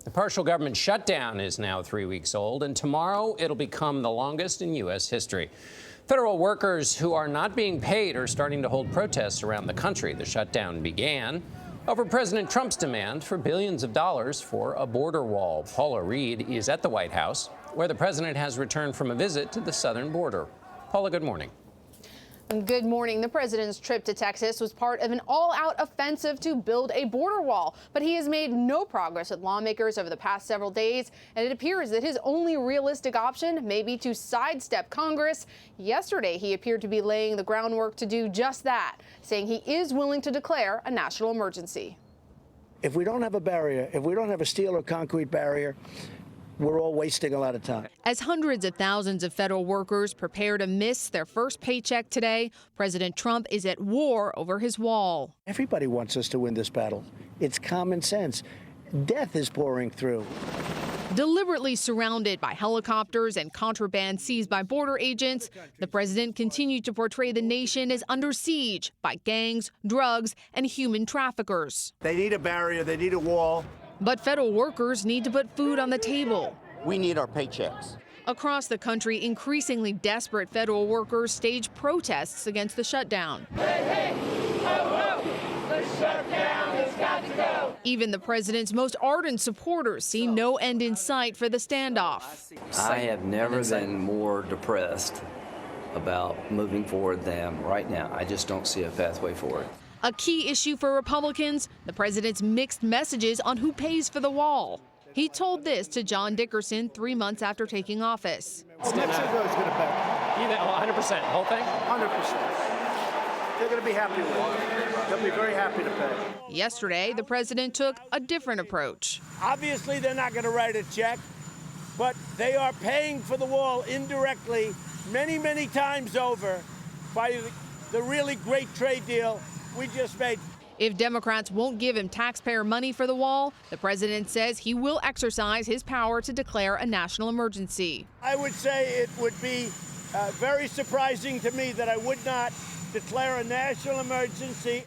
The partial government shutdown is now 3 weeks old, and tomorrow it'll become the longest in U.S. history. Federal workers who are not being paid are starting to hold protests around the country. The shutdown began over President Trump's demand for billions of dollars for a border wall. Paula Reid is at the White House, where the president has returned from a visit to the southern border. Paula, good morning. Good morning. The president's trip to Texas was part of an all-out offensive to build a border wall, but he has made no progress with lawmakers over the past several days, and it appears that his only realistic option may be to sidestep Congress. Yesterday, he appeared to be laying the groundwork to do just that, saying he is willing to declare a national emergency. If we don't have a barrier, if we don't have a steel or concrete barrier, we're all wasting a lot of time. As hundreds of thousands of federal workers prepare to miss their first paycheck today, President Trump is at war over his wall. Everybody wants us to win this battle. It's common sense. Death is pouring through. Deliberately surrounded by helicopters and contraband seized by border agents, the president continued to portray the nation as under siege by gangs, drugs, and human traffickers. They need a barrier, they need a wall. But federal workers need to put food on the table. We need our paychecks. Across the country, increasingly desperate federal workers stage protests against the shutdown. Hey, hey, ho, ho, the shutdown has got to go. Even the president's most ardent supporters see no end in sight for the standoff. I have never been more depressed about moving forward than right now. I just don't see a pathway forward. A key issue for Republicans, the president's mixed messages on who pays for the wall. He told this to John Dickerson 3 months after taking office. Mexico's going to pay. 100%, whole thing? 100%. They're going to be happy with it. They'll be very happy to pay. Yesterday, the president took a different approach. Obviously, they're not going to write a check, but they are paying for the wall indirectly many, many times over by the really great trade deal we just made. If Democrats won't give him taxpayer money for the wall, the president says he will exercise his power to declare a national emergency. I would say it would be very surprising to me that I would not declare a national emergency.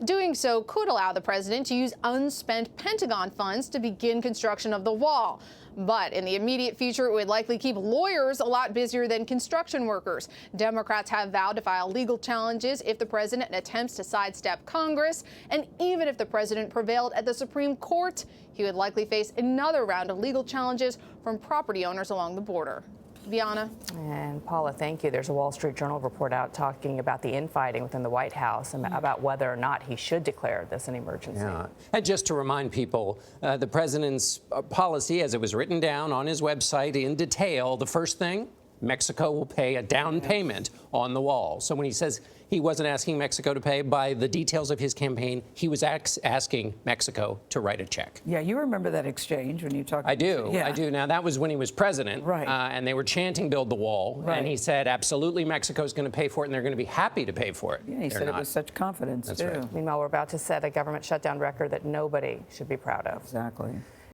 Doing so could allow the president to use unspent Pentagon funds to begin construction of the wall. But in the immediate future, it would likely keep lawyers a lot busier than construction workers. Democrats have vowed to file legal challenges if the president attempts to sidestep Congress. And even if the president prevailed at the Supreme Court, he would likely face another round of legal challenges from property owners along the border. Bianna. And Paula, thank you. There's a Wall Street Journal report out talking about the infighting within the White House and about whether or not he should declare this an emergency. Yeah. And just to remind people, the president's policy, as it was written down on his website in detail, the first thing, Mexico will pay a down payment on the wall. So when he says he wasn't asking Mexico to pay, by the details of his campaign, he was asking Mexico to write a check. Yeah, you remember that exchange when you talked. I do. Yeah. I do. Now, that was when he was president. Right. And they were chanting build the wall. Right. And he said, absolutely, Mexico's going to pay for it, and they're going to be happy to pay for it. Yeah, he said it with such confidence, That's too. right. Meanwhile, we're about to set a government shutdown record that nobody should be proud of. Exactly.